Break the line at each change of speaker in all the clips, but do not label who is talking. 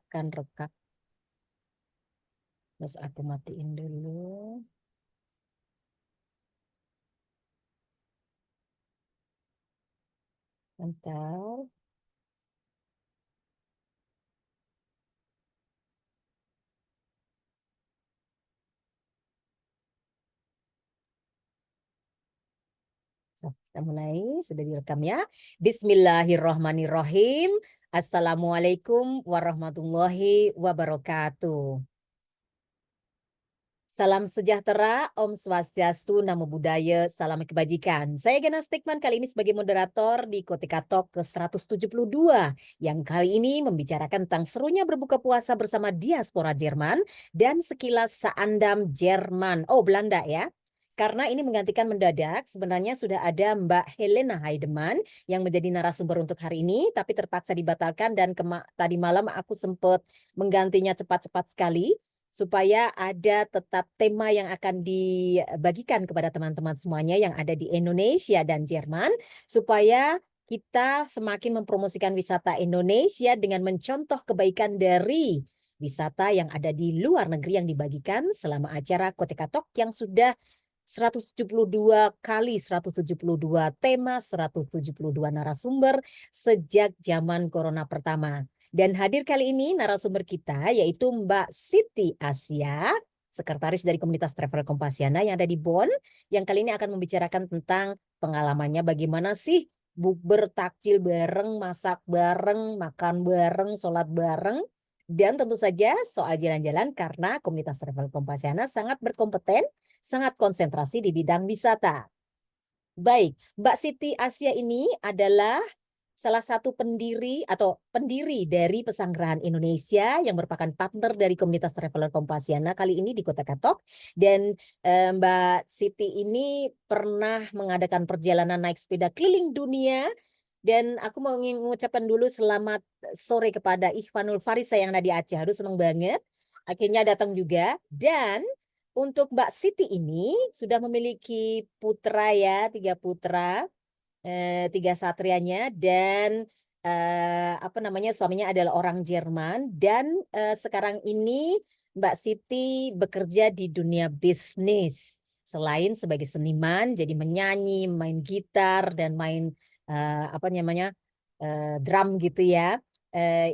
akan rekam. Terus aku matiin dulu. Bentar. Kita mulai, sudah direkam ya. Bismillahirrahmanirrahim. Assalamualaikum warahmatullahi wabarakatuh. Salam sejahtera, Om Swastiastu, Namo Buddhaya, salam kebajikan. Saya Gena Stikman kali ini sebagai moderator di Kotika Talk ke-172 yang kali ini membicarakan tentang serunya berbuka puasa bersama diaspora Jerman dan sekilas seandam Jerman. Oh, Belanda ya. Karena ini menggantikan mendadak, sebenarnya sudah ada Mbak Helena Heidemann yang menjadi narasumber untuk hari ini, tapi terpaksa dibatalkan dan tadi malam aku sempat menggantinya cepat-cepat sekali supaya ada tetap tema yang akan dibagikan kepada teman-teman semuanya yang ada di Indonesia dan Jerman, supaya kita semakin mempromosikan wisata Indonesia dengan mencontoh kebaikan dari wisata yang ada di luar negeri yang dibagikan selama acara Kotika Talk yang sudah 172 kali, 172 tema, 172 narasumber sejak zaman Corona pertama. Dan hadir kali ini narasumber kita yaitu Mbak Siti Asia, sekretaris dari komunitas Travel Kompasiana yang ada di Bonn, yang kali ini akan membicarakan tentang pengalamannya bagaimana sih bukber takjil bareng, masak bareng, makan bareng, sholat bareng. Dan tentu saja soal jalan-jalan karena komunitas Travel Kompasiana sangat berkompeten, sangat konsentrasi di bidang wisata. Baik, Mbak Siti Asia ini adalah salah satu pendiri dari Pesanggerahan Indonesia yang merupakan partner dari komunitas Traveler Kompasiana kali ini di Kota Katok. Dan Mbak Siti ini pernah mengadakan perjalanan naik sepeda keliling dunia. Dan aku mau mengucapkan dulu selamat sore kepada Ikhwanul Farisa yang ada di Aceh. Aduh, seneng banget. Akhirnya datang juga. Dan untuk Mbak Siti ini sudah memiliki putra ya, 3 putra. 3 satrianya dan apa namanya suaminya adalah orang Jerman dan sekarang ini Mbak Siti bekerja di dunia bisnis selain sebagai seniman jadi menyanyi, main gitar dan main apa namanya drum gitu ya.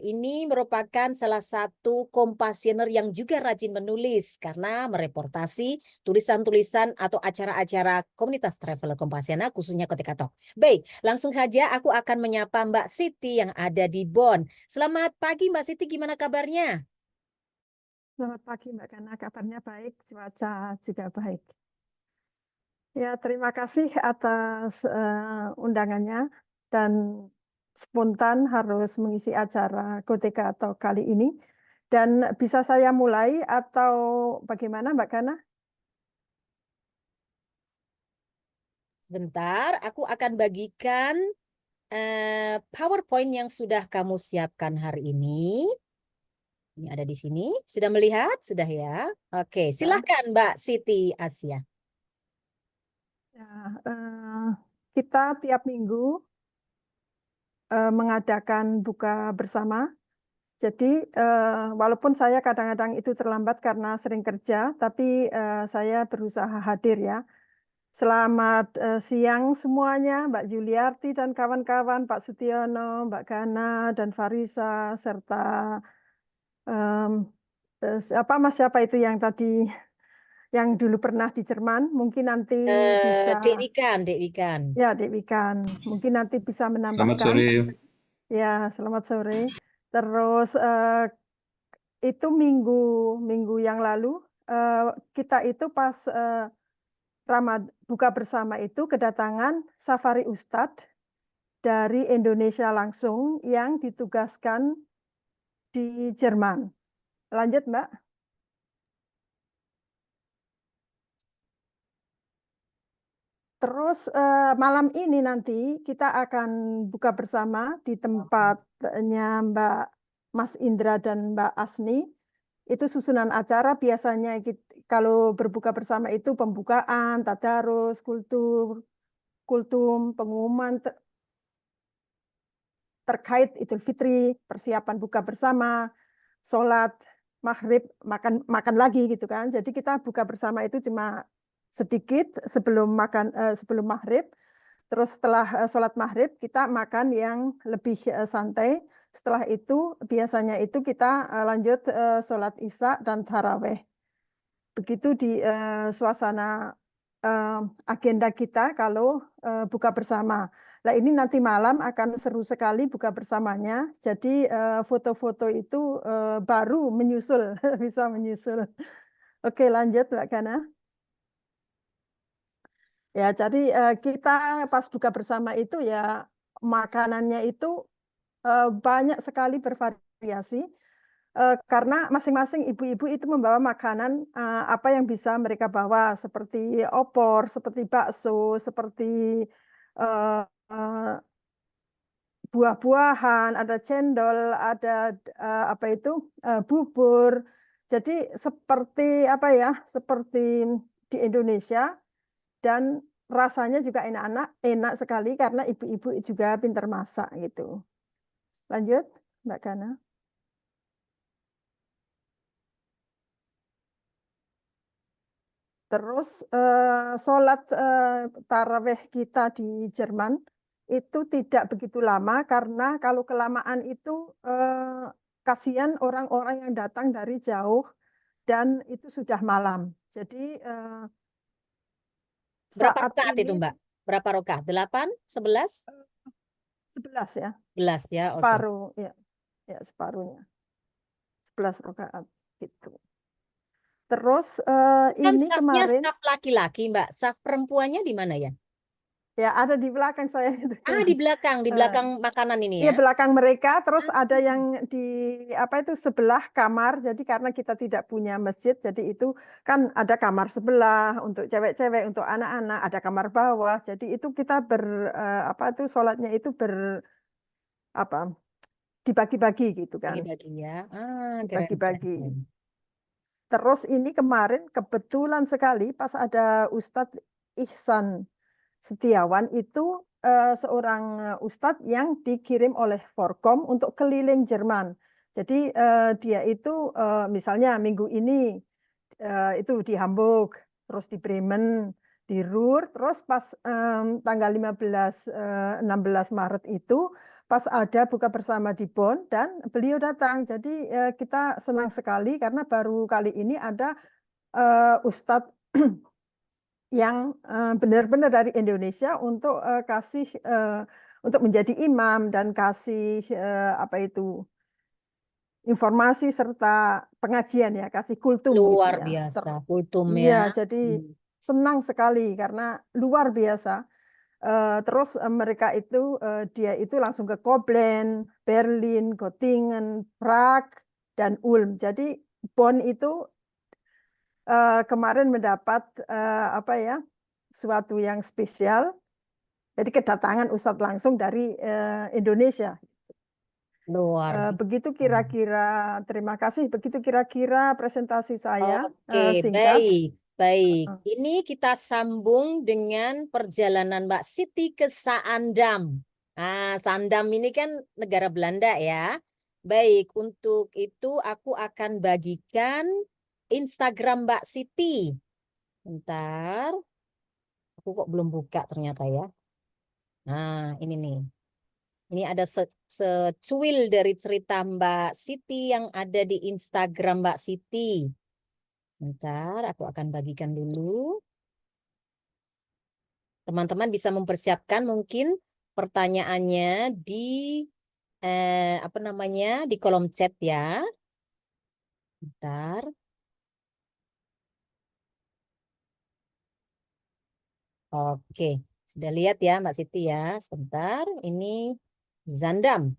Ini merupakan salah satu kompasioner yang juga rajin menulis karena mereportasi tulisan-tulisan atau acara-acara komunitas Traveler Kompasiana khususnya Kotika Talk. Baik, langsung saja aku akan menyapa Mbak Siti yang ada di Bonn. Selamat pagi Mbak Siti, gimana kabarnya?
Selamat pagi Mbak Kana, kabarnya baik, cuaca juga baik. Ya, terima kasih atas undangannya dan spontan harus mengisi acara Kotika Talk kali ini. Dan bisa saya mulai atau bagaimana Mbak Kana?
Sebentar, aku akan bagikan PowerPoint yang sudah kamu siapkan hari ini. Ini ada di sini. Sudah melihat? Sudah ya? Oke, silahkan Mbak Siti Asia.
Ya, kita tiap minggu mengadakan buka bersama. Jadi walaupun saya kadang-kadang itu terlambat karena sering kerja, tapi saya berusaha hadir ya. Selamat siang semuanya, Mbak Juliarti dan kawan-kawan, Pak Sutiono, Mbak Gana dan Farisa, serta siapa itu yang tadi yang dulu pernah di Jerman, mungkin nanti bisa
Dek Wikan.
ya Dek Wikan, mungkin nanti bisa
Selamat
menambahkan.
sore.
Ya, selamat sore. Terus itu minggu yang lalu kita itu pas buka bersama itu kedatangan Safari Ustadz dari Indonesia langsung yang ditugaskan di Jerman. Lanjut, Mbak. Terus malam ini nanti kita akan buka bersama di tempatnya Mbak Mas Indra dan Mbak Asni. Itu susunan acara biasanya kalau berbuka bersama itu pembukaan, tadarus, kultum, pengumuman terkait Idul Fitri, persiapan buka bersama, sholat maghrib makan lagi gitu kan. Jadi kita buka bersama itu cuma sedikit sebelum maghrib. Terus setelah sholat maghrib kita makan yang lebih santai. Setelah itu biasanya itu kita lanjut sholat isya dan taraweh. Begitu di suasana agenda kita kalau buka bersama. Nah ini nanti malam akan seru sekali buka bersamanya. Jadi foto-foto itu baru menyusul, bisa menyusul. Oke lanjut Mbak Gana. Ya jadi kita pas buka bersama itu ya makanannya itu banyak sekali bervariasi. Karena masing-masing ibu-ibu itu membawa makanan apa yang bisa mereka bawa seperti opor, seperti bakso, seperti eh, eh, buah-buahan, ada cendol, ada apa itu bubur. Jadi seperti apa ya, seperti di Indonesia dan rasanya juga enak sekali karena ibu-ibu juga pintar masak gitu. Lanjut, Mbak Gana. Terus sholat taraweh kita di Jerman itu tidak begitu lama karena kalau kelamaan itu kasihan orang-orang yang datang dari jauh dan itu sudah malam. Jadi
Berapa
saat
rakaat itu,
ini
Mbak? Berapa rakaat? 8, 11?
11 ya,
11 ya, oke.
separuh ya, ya separuhnya 11 rakaat gitu. Terus
Kan
ini
safnya
kemarin
saf laki-laki, Mbak. Saf perempuannya di mana ya?
ya ada di belakang saya itu.
Ah, di
Eh,
belakang makanan ini
Iya
ya.
belakang mereka, terus ada
Ah,
yang di apa itu sebelah kamar. Jadi karena kita tidak punya masjid, jadi itu kan ada kamar sebelah untuk cewek-cewek, untuk anak-anak, ada kamar bawah. Jadi itu kita apa itu sholatnya itu apa dibagi-bagi gitu kan,
bagi-bagi ya. Ah, keren, keren,
dibagi-bagi.
keren.
Terus ini kemarin kebetulan sekali pas ada Ustadz Ihsan Setiawan itu seorang ustadz yang dikirim oleh Forkom untuk keliling Jerman. Jadi dia itu misalnya minggu ini itu di Hamburg, terus di Bremen, di Ruhr, terus pas tanggal 16 Maret itu pas ada buka bersama di Bonn dan beliau datang. Jadi kita senang sekali karena baru kali ini ada Ustadz yang benar-benar dari Indonesia untuk untuk menjadi imam dan kasih apa itu informasi serta pengajian ya, kasih kultum gitu
Luar
ya.
biasa, kultum ya.
Iya, jadi
Hmm.
senang sekali karena luar biasa. Terus mereka itu dia itu langsung ke Koblenz, Berlin, Göttingen, Prague dan Ulm. Jadi Bonn itu kemarin mendapat apa ya suatu yang spesial. Jadi kedatangan Ustadz langsung dari Indonesia.
Luar
Begitu
biasa.
kira-kira, terima kasih. Begitu kira-kira presentasi saya
Oke,
singkat.
baik, baik. Ini kita sambung dengan perjalanan Mbak Siti ke Saandam. Ah, Saandam ini kan negara Belanda ya. Baik, untuk itu aku akan bagikan Instagram Mbak Siti. Bentar, aku kok belum buka ternyata ya. Nah, ini nih. Ini ada secuil dari cerita Mbak Siti yang ada di Instagram Mbak Siti. Bentar, aku akan bagikan dulu. Teman-teman bisa mempersiapkan mungkin pertanyaannya di apa namanya di kolom chat ya. Bentar. Oke, sudah lihat ya Mbak Siti ya. Sebentar, ini Zandam.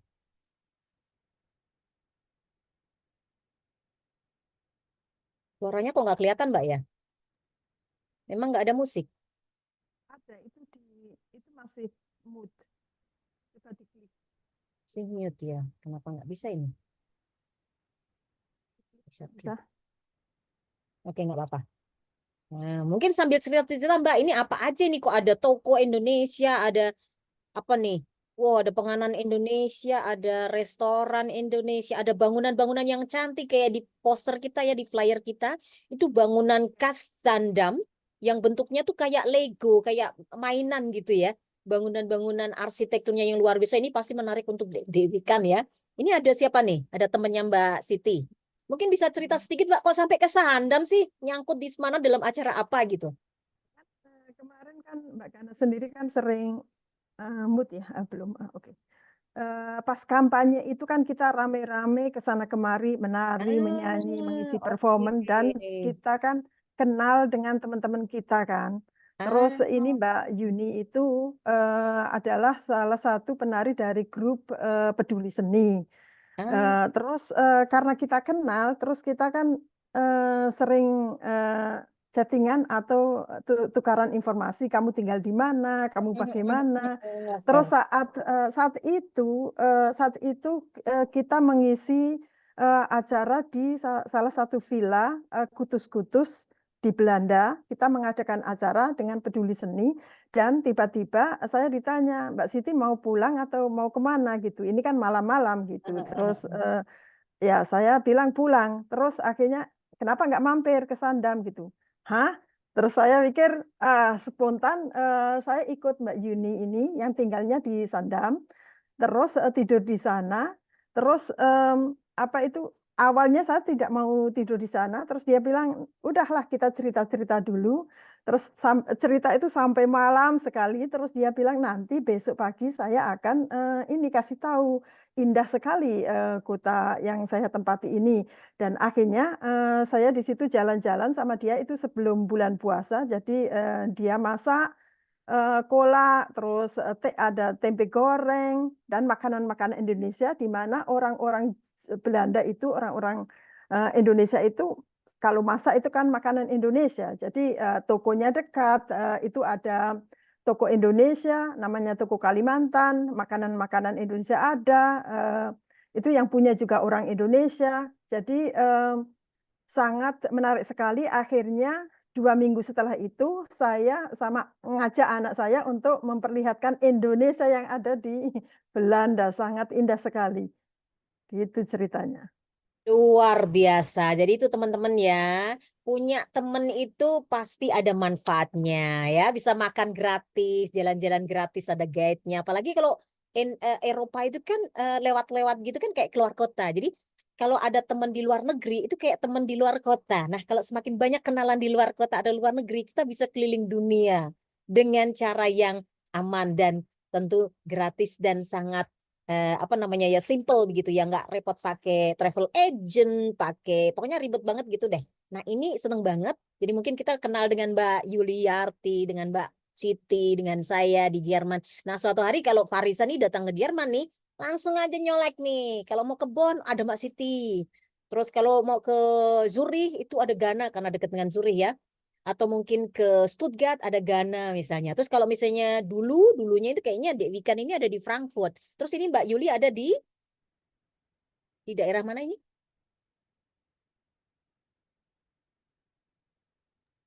Suaranya kok nggak kelihatan Mbak ya? Memang nggak ada musik.
Ada itu masih mood. Coba diklik.
Sih mute ya. Kenapa nggak bisa ini? Bisa klik.
Bisa.
Oke, nggak apa-apa. Nah, mungkin sambil cerita-cerita Mbak, ini apa aja nih kok ada toko Indonesia, ada apa nih? Wow, ada penganan Indonesia, ada restoran Indonesia, ada bangunan-bangunan yang cantik kayak di poster kita ya, di flyer kita. Itu bangunan khas Sandam yang bentuknya tuh kayak Lego, kayak mainan gitu ya. Bangunan-bangunan arsitekturnya yang luar biasa. Ini pasti menarik untuk Dewi kan ya. Ini ada siapa nih? Ada temennya Mbak Siti. Mungkin bisa cerita sedikit Mbak, kok sampai ke Sandam sih? Nyangkut di mana dalam acara apa gitu?
Kemarin kan Mbak Gana sendiri kan sering mood ya, belum, oke. Pas kampanye itu kan kita rame-rame ke sana kemari, menari, menyanyi,
Ah,
mengisi
oke.
performan, dan kita kan kenal dengan teman-teman kita kan.
Ah,
Terus ini Mbak Yuni itu adalah salah satu penari dari grup Peduli Seni.
ah,
Terus, karena kita kenal, terus kita kan, sering, chatting atau tukaran informasi, "Kamu tinggal di mana? Kamu bagaimana?" Terus
oke.
saat itu, kita mengisi, acara di salah satu villa, Kutus-Kutus di Belanda. Kita mengadakan acara dengan Peduli Seni dan tiba-tiba saya ditanya, "Mbak Siti mau pulang atau mau kemana?" Gitu. Ini kan malam-malam gitu. Terus, ya saya bilang pulang, terus akhirnya, "Kenapa nggak mampir ke Sandam?" Gitu. "Hah?" Terus saya mikir, spontan, saya ikut Mbak Yuni ini yang tinggalnya di Sandam, terus, tidur di sana, terus, apa itu, awalnya saya tidak mau tidur di sana, terus dia bilang, "Udahlah kita cerita-cerita dulu." Terus cerita itu sampai malam sekali, terus dia bilang, "Nanti besok pagi saya akan, ini kasih tahu, indah sekali, kota yang saya tempati ini." Dan akhirnya, saya di situ jalan-jalan sama dia itu sebelum bulan puasa, jadi, dia masak kolak, terus, ada tempe goreng, dan makanan-makanan Indonesia di mana orang-orang Belanda itu, orang-orang, Indonesia itu kalau masak itu kan makanan Indonesia. Jadi, tokonya dekat, itu ada toko Indonesia, namanya toko Kalimantan, makanan-makanan Indonesia ada, itu yang punya juga orang Indonesia. Jadi, sangat menarik sekali, akhirnya 2 minggu setelah itu, saya sama ngajak anak saya untuk memperlihatkan Indonesia yang ada di Belanda, sangat indah sekali, gitu ceritanya.
Luar biasa. Jadi itu teman-teman ya, punya temen itu pasti ada manfaatnya ya. Bisa makan gratis, jalan-jalan gratis, ada guide-nya. Apalagi kalau Eropa itu kan lewat-lewat gitu kan kayak keluar kota. Jadi kalau ada teman di luar negeri itu kayak teman di luar kota. Nah, kalau semakin banyak kenalan di luar kota, ada luar negeri, kita bisa keliling dunia dengan cara yang aman dan tentu gratis dan sangat apa namanya ya simple begitu ya nggak repot pakai travel agent pakai pokoknya ribet banget gitu deh. Nah ini seneng banget jadi mungkin kita kenal dengan Mbak Yuliarti dengan Mbak Siti dengan saya di Jerman. Nah suatu hari kalau Farisa nih datang ke Jerman nih langsung aja nyolek nih kalau mau ke Bonn ada Mbak Siti. Terus kalau mau ke Zurich itu ada Ghana karena dekat dengan Zurich ya atau mungkin ke Stuttgart ada Ghana misalnya. Terus kalau misalnya dulunya itu kayaknya Dek Wikan ini ada di Frankfurt. Terus ini Mbak Yuli ada di daerah mana ini?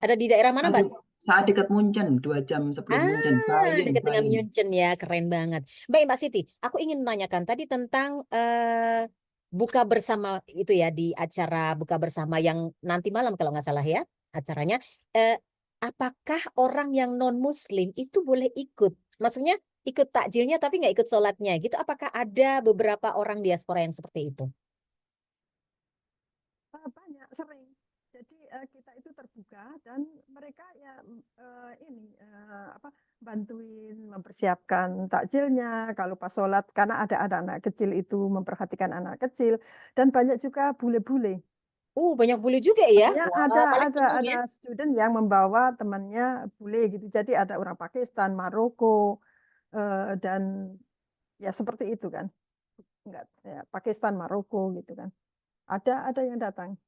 Ada di daerah mana, Mbak?
Saat dekat Munchen, 2 jam sebelum Munchen, Bayern
Dekat dengan
Bayern.
München ya, keren banget. Baik, Mbak Siti, aku ingin menanyakan tadi tentang buka bersama itu ya di acara buka bersama yang nanti malam kalau nggak salah ya acaranya. Eh, apakah orang yang non-Muslim itu boleh ikut? Maksudnya ikut takjilnya tapi nggak ikut sholatnya gitu? Apakah ada beberapa orang diaspora yang seperti itu?
Banyak, sering. Jadi, kita itu terbuka dan mereka ya, ini, apa, bantuin mempersiapkan takjilnya, kalau pas sholat karena ada anak-anak kecil itu memperhatikan anak kecil, dan banyak juga bule-bule.
Banyak bule juga ya.
Artinya
Wah, paling seneng
ada
ya.
student yang membawa temannya bule gitu. Jadi ada orang Pakistan, Maroko, dan ya seperti itu kan. Enggak, ya Pakistan, Maroko gitu kan. Ada yang datang.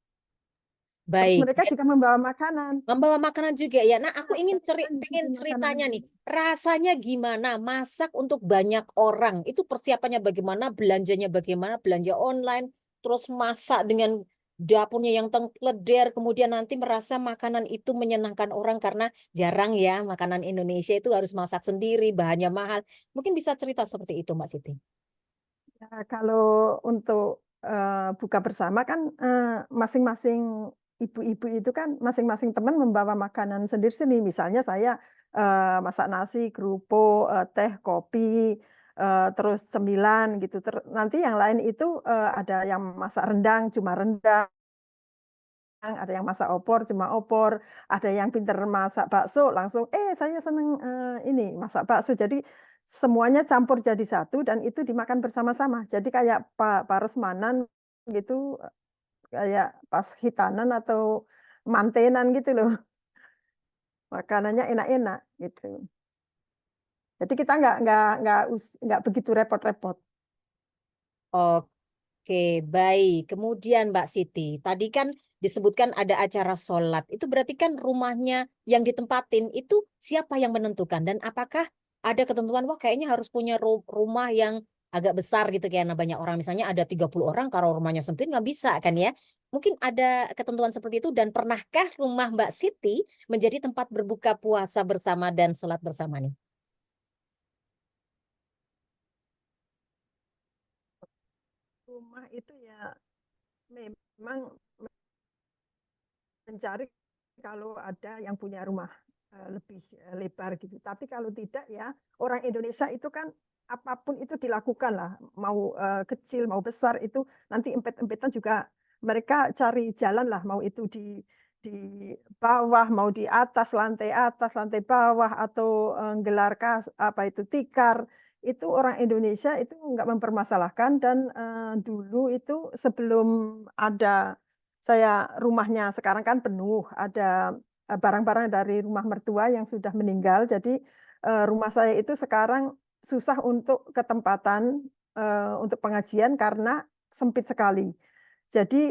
Terus
Baik.
mereka juga membawa makanan.
Membawa makanan juga ya. Nah, aku ingin
Kita
pengen
nyicipin
ceritanya
makanannya.
nih. Rasanya gimana masak untuk banyak orang? Itu persiapannya bagaimana? Belanjanya bagaimana? Belanja online, terus masak dengan dapurnya yang tengkleder, kemudian nanti merasa makanan itu menyenangkan orang karena jarang ya makanan Indonesia itu harus masak sendiri, bahannya mahal. Mungkin bisa cerita seperti itu, Mbak Siti?
Ya, kalau untuk buka bersama kan masing-masing ibu-ibu itu kan masing-masing teman membawa makanan sendiri-sendiri. Misalnya saya masak nasi, kerupuk, teh, kopi, terus cemilan gitu. Nanti yang lain itu ada yang masak rendang, cuma rendang. Ada yang masak opor, cuma opor, ada yang pinter masak bakso, langsung, saya seneng ini masak bakso. Jadi semuanya campur jadi satu dan itu dimakan bersama-sama. Jadi kayak parosmanan gitu, kayak pas hitanan atau mantenan gitu loh. Makanannya enak-enak gitu. Jadi kita nggak begitu repot-repot.
Oke, baik. Kemudian Mbak Siti, tadi kan disebutkan ada acara sholat. Itu berarti kan rumahnya yang ditempatin itu siapa yang menentukan? Dan apakah ada ketentuan, wah kayaknya harus punya rumah yang agak besar gitu karena banyak orang. Misalnya ada 30 orang, kalau rumahnya sempit nggak bisa kan ya? Mungkin ada ketentuan seperti itu. Dan pernahkah rumah Mbak Siti menjadi tempat berbuka puasa bersama dan sholat bersama nih?
Rumah itu ya memang mencari kalau ada yang punya rumah lebih lebar gitu. Tapi kalau tidak ya orang Indonesia itu kan apapun itu dilakukan lah, mau kecil mau besar itu nanti empet-empetan juga mereka cari jalan lah, mau itu di bawah, mau di atas, lantai bawah atau gelar apa itu tikar. Itu orang Indonesia itu nggak mempermasalahkan dan dulu itu sebelum ada saya rumahnya sekarang kan penuh, ada barang-barang dari rumah mertua yang sudah meninggal. Jadi, rumah saya itu sekarang susah untuk ketempatan, untuk pengajian karena sempit sekali. Jadi,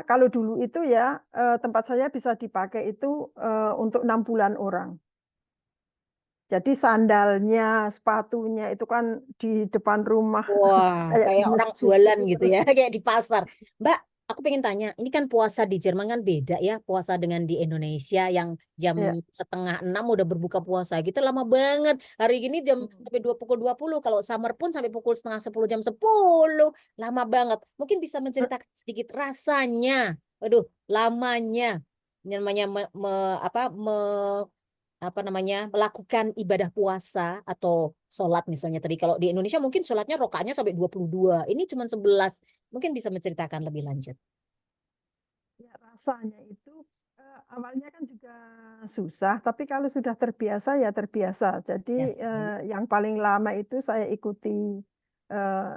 kalau dulu itu ya, tempat saya bisa dipakai itu, untuk 6 bulan orang. Jadi sandalnya, sepatunya itu kan di depan rumah
Wah,
kayak di
kayak orang
masjid
jualan
gitu
gitu
terus.
ya, kayak di pasar. Mbak, aku pengen tanya, ini kan puasa di Jerman kan beda ya, puasa dengan di Indonesia yang jam
Ya,
setengah 6 udah berbuka puasa gitu lama banget. Hari ini jam
mhm,
sampai pukul 20, kalau summer pun sampai pukul setengah 10 jam 10, lama banget. Mungkin bisa menceritakan sedikit rasanya, waduh, lamanya, namanya apa namanya melakukan ibadah puasa atau sholat misalnya tadi kalau di Indonesia mungkin sholatnya rakaatnya sampai 22, ini cuma 11, mungkin bisa menceritakan lebih lanjut.
Ya, rasanya itu, awalnya kan juga susah, tapi kalau sudah terbiasa, ya terbiasa.
Ya
Jadi,
sih.
yang paling lama itu saya ikuti, eee,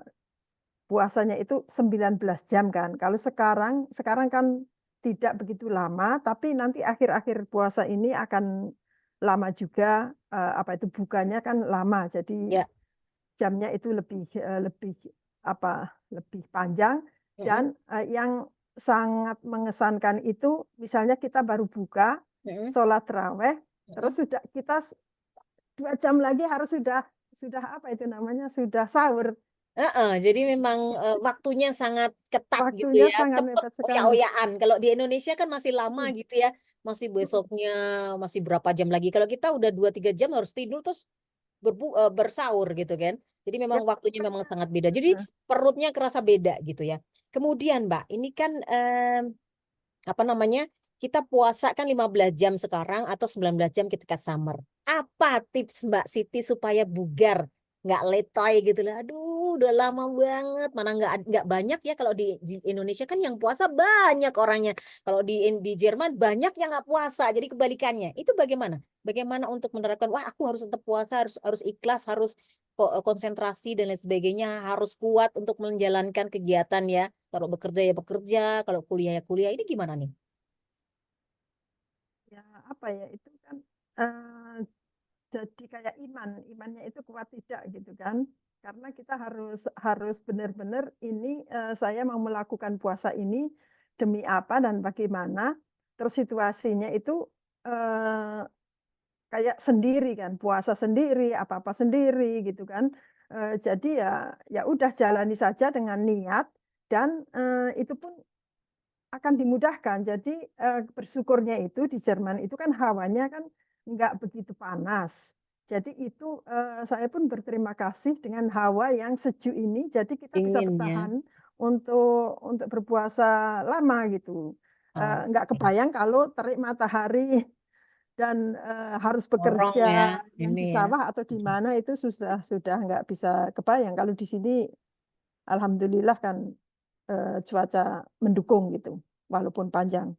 puasanya itu 19 jam kan. Kalau sekarang kan tidak begitu lama, tapi nanti akhir-akhir puasa ini akan lama juga, apa itu, bukanya kan lama. Jadi
Ya.
jamnya itu lebih lebih panjang
Mm-mm,
dan, yang sangat mengesankan itu misalnya kita baru buka,
mm-mm,
sholat tarawih, terus
mm-mm.
sudah kita 2 jam lagi harus sudah apa itu namanya, sudah sahur.
Jadi memang waktunya sangat ketat gitu
Waktunya
ya,
sangat
cepet
mepet sekali.
oya-oyaan. Kalau di Indonesia kan masih lama
Mhm,
gitu ya, masih
mhm.
besoknya, masih berapa jam lagi. Kalau kita udah 2-3 jam harus tidur terus bersaur gitu kan. Jadi memang
Ya
waktunya memang
makanya
sangat beda. Jadi
heeh,
perutnya kerasa beda gitu ya. Kemudian Mbak, ini kan apa namanya? Kita puasa kan 15 jam sekarang atau 19 jam ketika summer. Apa tips Mbak Siti supaya bugar? Nggak letoy gitu lah. Aduh, udah lama banget. Mana nggak banyak ya kalau di Indonesia kan yang puasa banyak orangnya. Kalau di Jerman banyak yang nggak puasa. Jadi kebalikannya. Itu bagaimana? Bagaimana untuk menerapkan, wah aku harus tetap puasa, harus harus ikhlas, harus konsentrasi dan lain sebagainya, harus kuat untuk menjalankan kegiatan ya. Kalau bekerja ya bekerja, kalau kuliah ya kuliah. Ini gimana nih?
ya apa ya, itu kan, eee, jadi kayak imannya itu kuat tidak gitu kan. Karena kita harus harus benar-benar ini, saya mau melakukan puasa ini demi apa dan bagaimana, terus situasinya itu, eee, kayak sendiri kan, puasa sendiri, apa-apa sendiri gitu kan. Jadi ya udah jalani saja dengan niat dan, itu pun akan dimudahkan. Jadi bersyukurnya itu di Jerman itu kan hawanya kan nggak begitu panas. Jadi itu saya pun berterima kasih dengan hawa yang sejuk ini. Jadi kita bisa
Dingin ya.
bertahan untuk berpuasa lama gitu. Nggak
Oke.
kebayang kalau terik matahari dan harus
Dorong ya
bekerja yang
ini
di
ya.
sawah atau di mana itu sudah nggak bisa kebayang. Kalau di sini, alhamdulillah kan cuaca mendukung gitu, walaupun panjang.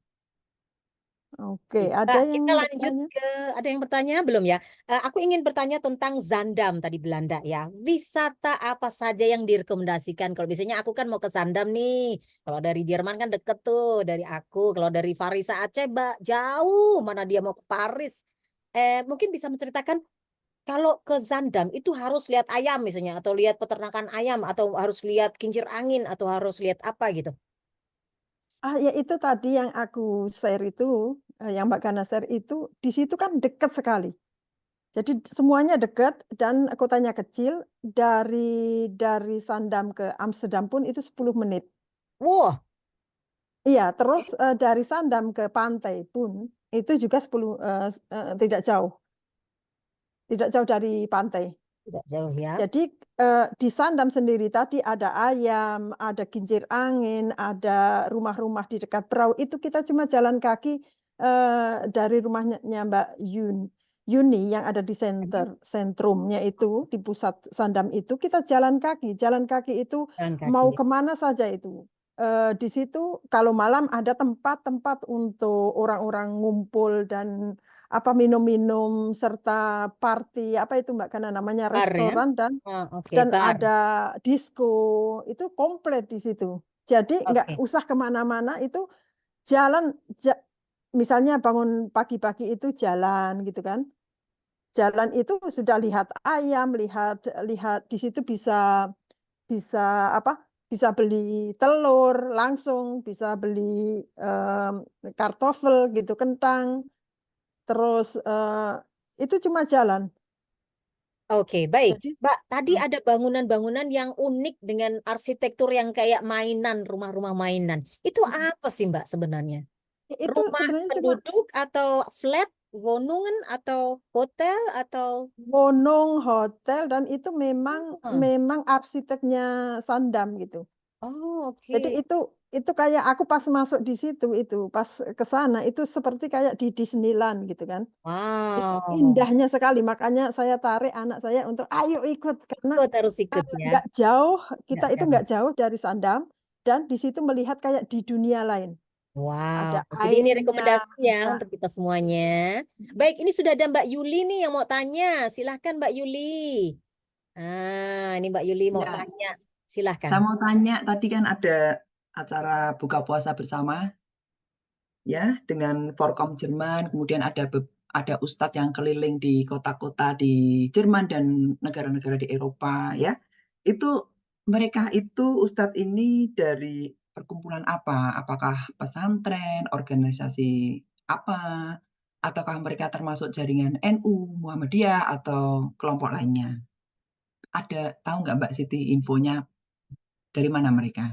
Oke,
Mbak,
ada
kita
yang
lanjut
bertanya?
ke ada yang bertanya belum ya? Aku ingin bertanya tentang Zaandam tadi Belanda ya. Wisata apa saja yang direkomendasikan? Kalau biasanya aku kan mau ke Zaandam nih. Kalau dari Jerman kan deket tuh dari aku. Kalau dari Varisa Aceh jauh. Mana dia mau ke Paris? Mungkin bisa menceritakan kalau ke Zaandam itu harus lihat ayam misalnya atau lihat peternakan ayam atau harus lihat kincir angin atau harus lihat apa gitu.
Ya itu tadi yang aku share itu, yang Mbak Gana share itu, di situ kan dekat sekali. Jadi semuanya dekat dan kotanya kecil. Dari Sandam ke Amsterdam pun itu 10 menit.
Wah,
Iya, terus dari Sandam ke pantai pun itu juga tidak jauh dari pantai.
tidak jauh ya.
Jadi di Sandam sendiri tadi ada ayam, ada kincir angin, ada rumah-rumah di dekat perahu. Itu kita cuma jalan kaki dari rumahnya Mbak Yuni yang ada di sentrumnya itu di pusat Sandam itu kita jalan kaki. Jalan kaki itu
Jalan kaki
mau
ya.
kemana saja itu. Di situ kalau malam ada tempat-tempat untuk orang-orang ngumpul dan apa minum-minum serta party apa itu Mbak karena namanya
Bar ya.
restoran
Oh, oke,
dan
bar.
ada disko itu komplit di situ. Jadi nggak
Oke.
usah kemana-mana itu jalan misalnya bangun pagi-pagi itu jalan gitu kan. Jalan itu sudah lihat ayam, lihat lihat di situ bisa bisa apa? Bisa beli telur langsung, bisa beli kartofel gitu, kentang. Terus itu cuma jalan.
Oke, baik.
Jadi
Mbak, tadi
hmm,
ada bangunan-bangunan yang unik dengan arsitektur yang kayak mainan, rumah-rumah mainan. Itu
hmm.
apa sih, Mbak, sebenarnya?
Itu
Rumah
sebenarnya cuma
penduduk atau flat, wohnungen atau hotel atau
Bonong Hotel dan itu memang
oh,
memang arsiteknya Sandam gitu.
oh,
Jadi
oke.
itu kayak aku pas masuk di situ itu, pas ke sana itu seperti kayak di Disneyland gitu kan. Itu
Wow.
indahnya sekali, makanya saya tarik anak saya untuk ayo ikut karena
Ikut harus ikut ya.
nggak jauh, kita
Nggak
itu
jauh.
nggak jauh dari Sandam dan di situ melihat kayak di dunia lain.
Wow,
Ada
jadi ini
airnya,
rekomendasi ya
ada
untuk kita semuanya. Baik, ini sudah ada Mbak Yuli nih yang mau tanya. Silahkan Mbak Yuli. Ini Mbak Yuli mau
Ya,
tanya. Silahkan.
saya mau tanya, tadi kan ada acara buka puasa bersama ya dengan Forkom Jerman, kemudian ada ustadz yang keliling di kota-kota di Jerman dan negara-negara di Eropa ya. Itu mereka itu ustadz ini dari perkumpulan apa? Apakah pesantren, organisasi apa? Ataukah mereka termasuk jaringan NU, Muhammadiyah atau kelompok lainnya? Ada tahu nggak Mbak Siti infonya dari mana mereka?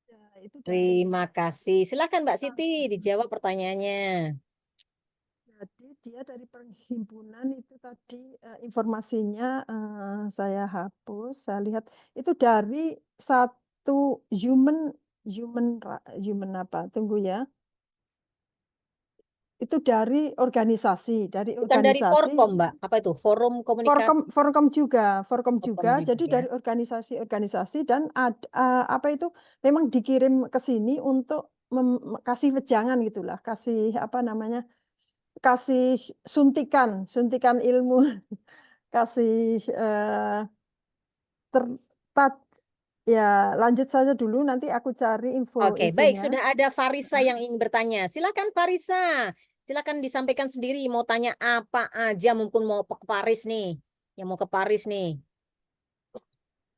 ya, itu dari
Terima kasih. Silakan Mbak Siti
Hmm.
dijawab pertanyaannya.
Jadi dia dari perhimpunan itu tadi informasinya saya hapus, saya lihat itu dari satu human apa? Tunggu ya. Itu dari
Bukan dari
organisasi
Forkom, Mbak. Apa itu? Forum komunikasi
Forkom
Forkom
juga.
juga
Jadi
ya.
dari organisasi-organisasi dan apa itu memang dikirim ke sini untuk kasih wejangan gitulah, kasih apa namanya? Kasih suntikan ilmu, kasih ter, tat- ya lanjut saja dulu nanti aku cari
Oke, baik.
infonya.
Sudah ada Farisa yang ingin bertanya. Silakan Farisa. Silakan disampaikan sendiri. Mau tanya apa aja. Mungkin mau ke Paris nih. Yang mau ke Paris nih.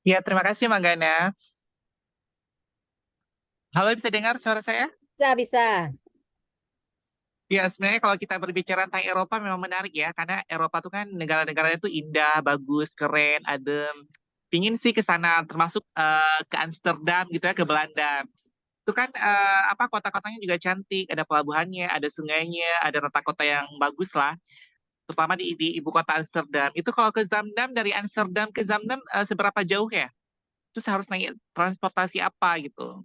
Ya, terima kasih Manggana. Halo, bisa dengar suara saya?
Bisa, bisa.
Ya, sebenarnya kalau kita berbicara tentang Eropa memang menarik ya, karena Eropa tuh kan negara-negaranya tuh indah, bagus, keren, adem. Pingin sih ke sana, termasuk ke Amsterdam gitu ya, ke Belanda. Itu kan apa kota-kotanya juga cantik, ada pelabuhannya, ada sungainya, ada tata kota yang bagus lah, terutama di ibu kota Amsterdam. Itu kalau ke Zaandam, dari Amsterdam ke Zaandam seberapa jauh ya? Terus harus naik transportasi apa gitu?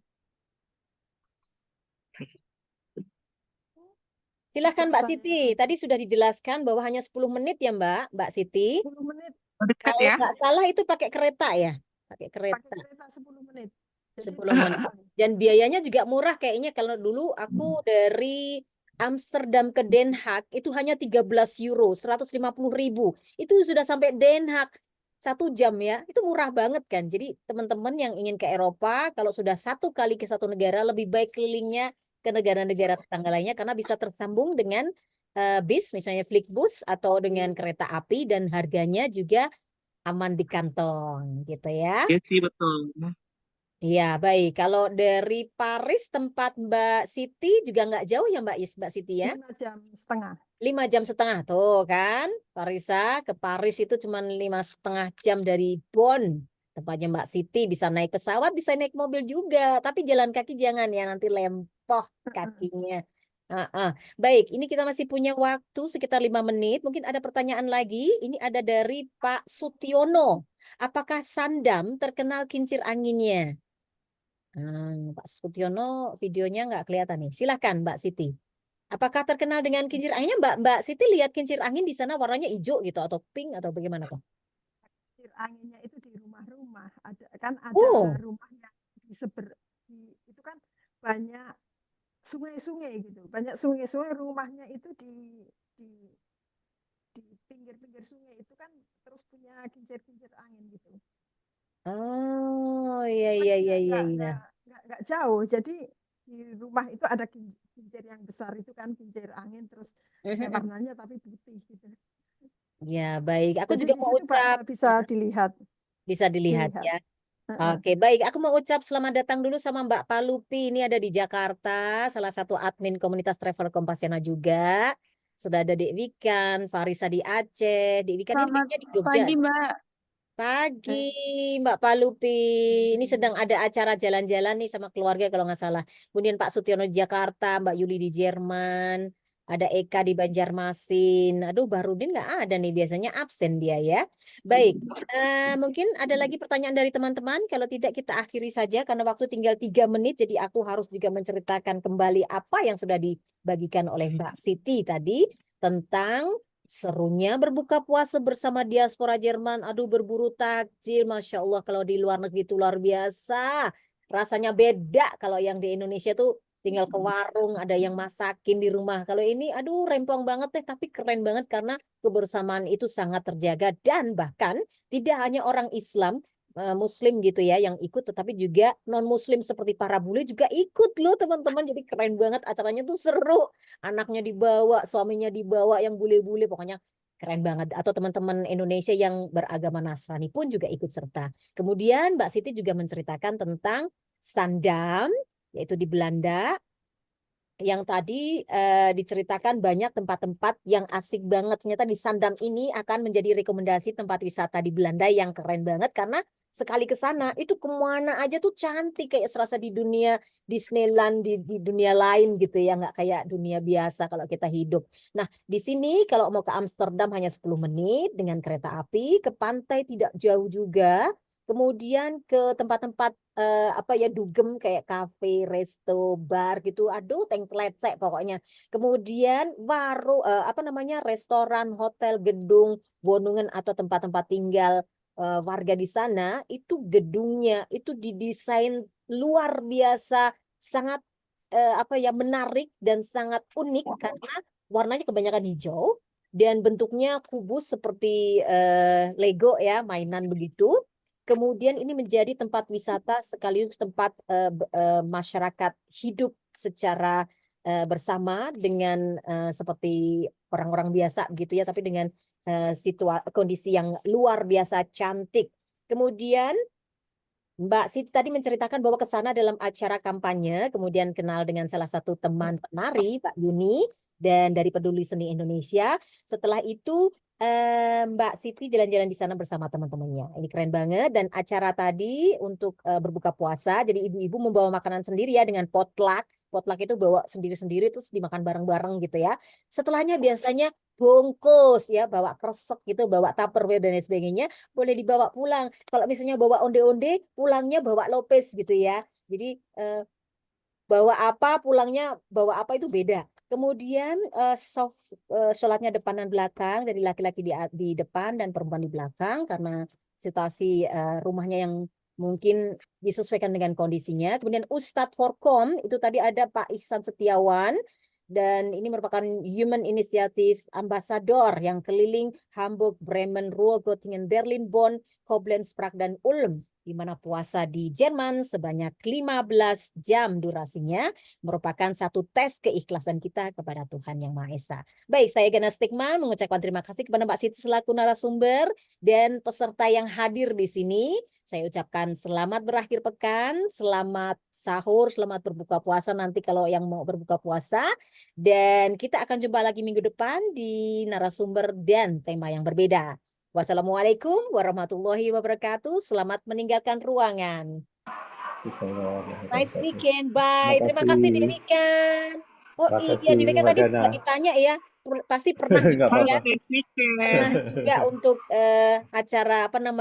Silakan
Besok
Mbak
saya
Siti. Tadi sudah dijelaskan bahwa hanya 10 menit ya Mbak Siti.
10 menit
Oh, dekat
Kalau
ya?
nggak salah itu pakai kereta ya? Pakai
pakai
kereta
kereta 10 menit. Jadi
10
dekat
menit.
sekali.
Dan biayanya juga murah kayaknya. Kalau dulu aku dari Amsterdam ke Den Haag itu hanya 13 euro, 150.000. Itu sudah sampai Den Haag 1 jam ya. Itu murah banget kan. Jadi teman-teman yang ingin ke Eropa, kalau sudah satu kali ke satu negara, lebih baik kelilingnya ke negara-negara tetangga lainnya karena bisa tersambung dengan bis, misalnya Flixbus atau dengan kereta api dan harganya juga aman di kantong gitu ya.
Iya sih, betul.
Iya, baik. Kalau dari Paris tempat Mbak Siti juga nggak jauh ya Mbak Siti ya?
5 jam setengah.
5 jam setengah tuh kan. Parisa ke Paris itu cuma 5,5 jam dari Bonn. Tempatnya Mbak Siti bisa naik pesawat, bisa naik mobil juga. Tapi jalan kaki jangan ya, nanti lempoh kakinya. Heeh. Baik, ini kita masih punya waktu sekitar 5 menit. Mungkin ada pertanyaan lagi. Ini ada dari Pak Sutiono. Apakah Sandam terkenal kincir anginnya? Pak Sutiono videonya nggak kelihatan nih. Silahkan Mbak Siti. Apakah terkenal dengan kincir anginnya? Mbak Siti lihat kincir angin di sana warnanya hijau gitu atau pink atau bagaimana tuh?
Kincir anginnya itu di rumah-rumah. Ada
Oh,
rumah yang itu kan banyak sungai-sungai gitu. Banyak sungai-sungai, rumahnya itu di di pinggir-pinggir sungai itu kan terus punya kincir-kincir angin gitu.
oh iya
Rumahnya
iya iya iya iya.
nggak jauh. Jadi di rumah itu ada kincir yang besar itu kan kincir angin, terus warnanya tapi putih gitu.
Ya baik. Aku
Jadi
juga
di
mau
situ
ucap
bisa dilihat,
bisa dilihat
dilihat.
ya.
Heeh.
Oke, baik. Aku mau ucap selamat datang dulu sama Mbak Palupi. Ini ada di Jakarta, salah satu admin komunitas Travel Kompasiana juga. Sudah ada Dek Wikan, Farisa di Aceh. Dek Wikan ini
Selamat
kayaknya di Jogja.
pagi, Mbak.
Pagi,
Eh,
Mbak Palupi. Ini sedang ada acara jalan-jalan nih sama keluarga kalau nggak salah. Kemudian Pak Sutiono di Jakarta, Mbak Yuli di Jerman, ada Eka di Banjarmasin. Aduh, Barudin nggak ada nih, biasanya absen dia ya. Baik, mungkin ada lagi pertanyaan dari teman-teman. Kalau tidak kita akhiri saja karena waktu tinggal 3 menit. Jadi aku harus juga menceritakan kembali apa yang sudah dibagikan oleh Mbak Siti tadi tentang serunya berbuka puasa bersama diaspora Jerman. Aduh, berburu takjil. Masya Allah, kalau di luar negeri itu luar biasa. Rasanya beda kalau yang di Indonesia tuh tinggal ke warung, ada yang masakin di rumah. Kalau ini, aduh, rempong banget deh. Tapi keren banget karena kebersamaan itu sangat terjaga. Dan bahkan tidak hanya orang Islam, Muslim gitu ya yang ikut, tetapi juga non-Muslim seperti para bule juga ikut loh teman-teman. Jadi keren banget, acaranya tuh seru. Anaknya dibawa, suaminya dibawa yang bule-bule, pokoknya keren banget. Atau teman-teman Indonesia yang beragama Nasrani pun juga ikut serta. Kemudian Mbak Siti juga menceritakan tentang Sandam, yaitu di Belanda, yang tadi diceritakan banyak tempat-tempat yang asik banget. Ternyata di Sandam ini akan menjadi rekomendasi tempat wisata di Belanda yang keren banget karena sekali ke sana itu kemana aja tuh cantik kayak serasa di dunia Disneyland di dunia lain gitu ya, nggak kayak dunia biasa kalau kita hidup. Nah, di sini kalau mau ke Amsterdam hanya 10 menit dengan kereta api, ke pantai tidak jauh juga. Kemudian ke tempat-tempat apa ya dugem kayak kafe, resto, bar gitu. Aduh, tengklecek pokoknya. Kemudian apa namanya restoran, hotel, gedung, bonungan atau tempat-tempat tinggal warga di sana itu gedungnya itu didesain luar biasa, sangat apa ya menarik dan sangat unik karena warnanya kebanyakan hijau dan bentuknya kubus seperti Lego ya, mainan begitu. Kemudian ini menjadi tempat wisata sekaligus tempat masyarakat hidup secara bersama dengan seperti orang-orang biasa gitu ya, tapi dengan kondisi yang luar biasa cantik. Kemudian Mbak Siti tadi menceritakan bahwa ke sana dalam acara kampanye, kemudian kenal dengan salah satu teman penari, Pak Yuni, dan dari Peduli Seni Indonesia. Setelah itu Mbak Siti jalan-jalan di sana bersama teman-temannya. Ini keren banget. Dan acara tadi untuk berbuka puasa, jadi ibu-ibu membawa makanan sendiri ya dengan potluck. Potluck itu bawa sendiri-sendiri terus dimakan bareng-bareng gitu ya. Setelahnya biasanya bungkus ya, bawa kresek gitu, bawa tupperware dan lain sebagainya, boleh dibawa pulang. Kalau misalnya bawa onde-onde, pulangnya bawa lopes gitu ya. Jadi bawa apa pulangnya bawa apa itu beda. Kemudian sholatnya depan dan belakang, dari laki-laki di depan dan perempuan di belakang karena situasi rumahnya yang mungkin disesuaikan dengan kondisinya. Kemudian Ustadz Forkom itu tadi ada Pak Ihsan Setiawan, dan ini merupakan Human Initiative Ambassador yang keliling Hamburg, Bremen, Ruhr, Göttingen, Berlin, Bonn, Koblenz, Prague, dan Ulm, di mana puasa di Jerman sebanyak 15 jam durasinya merupakan satu tes keikhlasan kita kepada Tuhan Yang Maha Esa. Baik, saya Gana Stigman mengucapkan terima kasih kepada Mbak Siti selaku narasumber dan peserta yang hadir di sini. Saya ucapkan selamat berakhir pekan, selamat sahur, selamat berbuka puasa nanti kalau yang mau berbuka puasa. Dan kita akan jumpa lagi minggu depan di narasumber dan tema yang berbeda. Wassalamualaikum warahmatullahi wabarakatuh. Selamat meninggalkan ruangan. Nice weekend. Bye. Terima kasih Dewikan. Oh iya, Dewikan tadi nggak ditanya ya. Pasti pernah juga
Nggak
ya.
apa-apa.
Pernah juga untuk acara apa namanya?